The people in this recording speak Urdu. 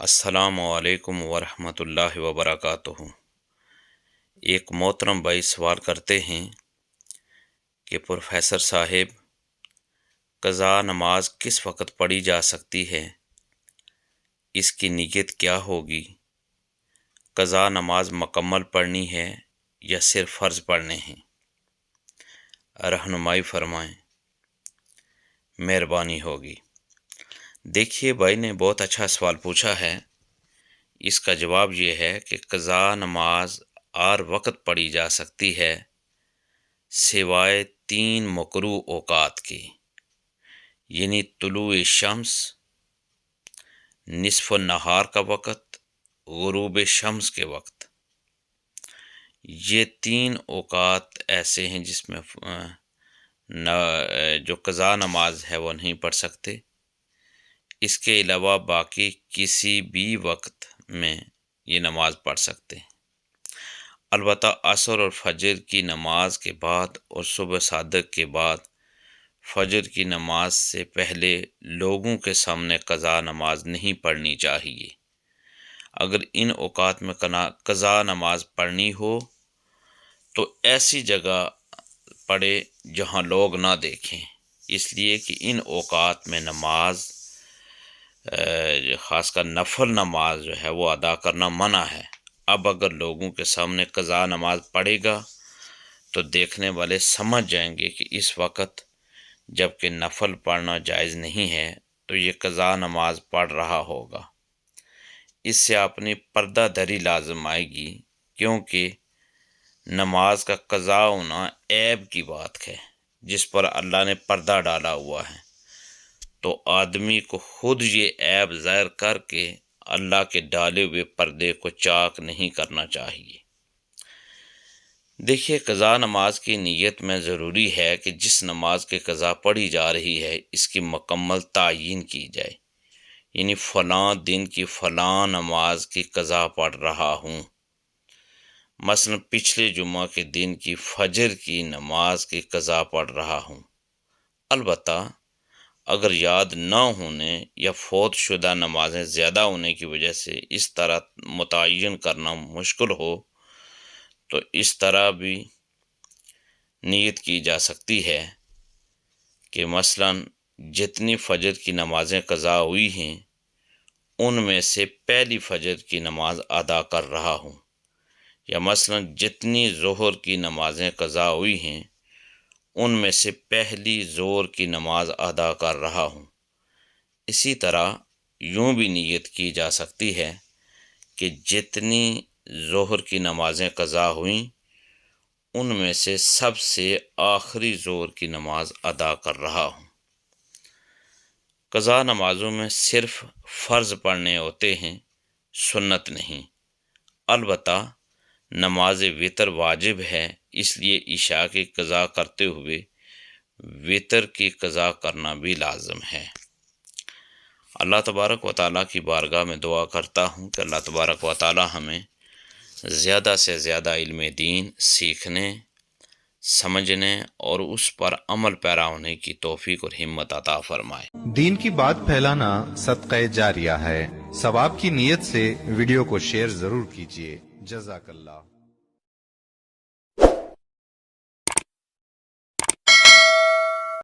السلام علیکم ورحمۃ اللہ وبرکاتہ۔ ایک محترم بھائی سوال کرتے ہیں کہ پروفیسر صاحب، قضا نماز کس وقت پڑھی جا سکتی ہے؟ اس کی نیت کیا ہوگی؟ قضا نماز مکمل پڑھنی ہے یا صرف فرض پڑھنے ہیں؟ رہنمائی فرمائیں، مہربانی ہوگی۔ دیکھیے، بھائی نے بہت اچھا سوال پوچھا ہے۔ اس کا جواب یہ ہے کہ قضا نماز ہر وقت پڑھی جا سکتی ہے سوائے 3 مکروہ اوقات کے، یعنی طلوع شمس، نصف النہار کا وقت، غروب شمس کے وقت۔ یہ 3 اوقات ایسے ہیں جس میں جو قضا نماز ہے وہ نہیں پڑھ سکتے۔ اس کے علاوہ باقی کسی بھی وقت میں یہ نماز پڑھ سکتے ہیں، البتہ عصر اور فجر کی نماز کے بعد اور صبح صادق کے بعد فجر کی نماز سے پہلے لوگوں کے سامنے قضا نماز نہیں پڑھنی چاہیے۔ اگر ان اوقات میں قضا نماز پڑھنی ہو تو ایسی جگہ پڑھے جہاں لوگ نہ دیکھیں، اس لیے کہ ان اوقات میں نماز، خاص کر نفل نماز جو ہے وہ ادا کرنا منع ہے۔ اب اگر لوگوں کے سامنے قضا نماز پڑھے گا تو دیکھنے والے سمجھ جائیں گے کہ اس وقت جب کہ نفل پڑھنا جائز نہیں ہے تو یہ قضا نماز پڑھ رہا ہوگا۔ اس سے اپنی پردہ دری لازم آئے گی، کیونکہ نماز کا قضا ہونا عیب کی بات ہے جس پر اللہ نے پردہ ڈالا ہوا ہے، تو آدمی کو خود یہ عیب ظاہر کر کے اللہ کے ڈالے ہوئے پردے کو چاک نہیں کرنا چاہیے۔ دیکھیے، قضا نماز کی نیت میں ضروری ہے کہ جس نماز کی قضا پڑھی جا رہی ہے اس کی مکمل تعیین کی جائے، یعنی فلاں دن کی فلاں نماز کی قضا پڑھ رہا ہوں۔ مثلا پچھلے جمعہ کے دن کی فجر کی نماز کی قضا پڑھ رہا ہوں۔ البتہ اگر یاد نہ ہونے یا فوت شدہ نمازیں زیادہ ہونے کی وجہ سے اس طرح متعین کرنا مشکل ہو تو اس طرح بھی نیت کی جا سکتی ہے کہ مثلا جتنی فجر کی نمازیں قضا ہوئی ہیں ان میں سے پہلی فجر کی نماز ادا کر رہا ہوں، یا مثلا جتنی ظہر کی نمازیں قضا ہوئی ہیں ان میں سے پہلی ظہر کی نماز ادا کر رہا ہوں۔ اسی طرح یوں بھی نیت کی جا سکتی ہے کہ جتنی ظہر کی نمازیں قضا ہوئیں ان میں سے سب سے آخری ظہر کی نماز ادا کر رہا ہوں۔ قضا نمازوں میں صرف فرض پڑھنے ہوتے ہیں، سنت نہیں۔ البتہ نماز وتر واجب ہے، اس لیے عشاء کی قضا کرتے ہوئے وتر کی قضا کرنا بھی لازم ہے۔ اللہ تبارک و تعالیٰ کی بارگاہ میں دعا کرتا ہوں کہ اللہ تبارک و تعالیٰ ہمیں زیادہ سے زیادہ علم دین سیکھنے، سمجھنے اور اس پر عمل پیرا ہونے کی توفیق اور ہمت عطا فرمائے۔ دین کی بات پھیلانا صدقہ جاریہ ہے، ثواب کی نیت سے ویڈیو کو شیئر ضرور کیجیے۔ جزاک اللہ۔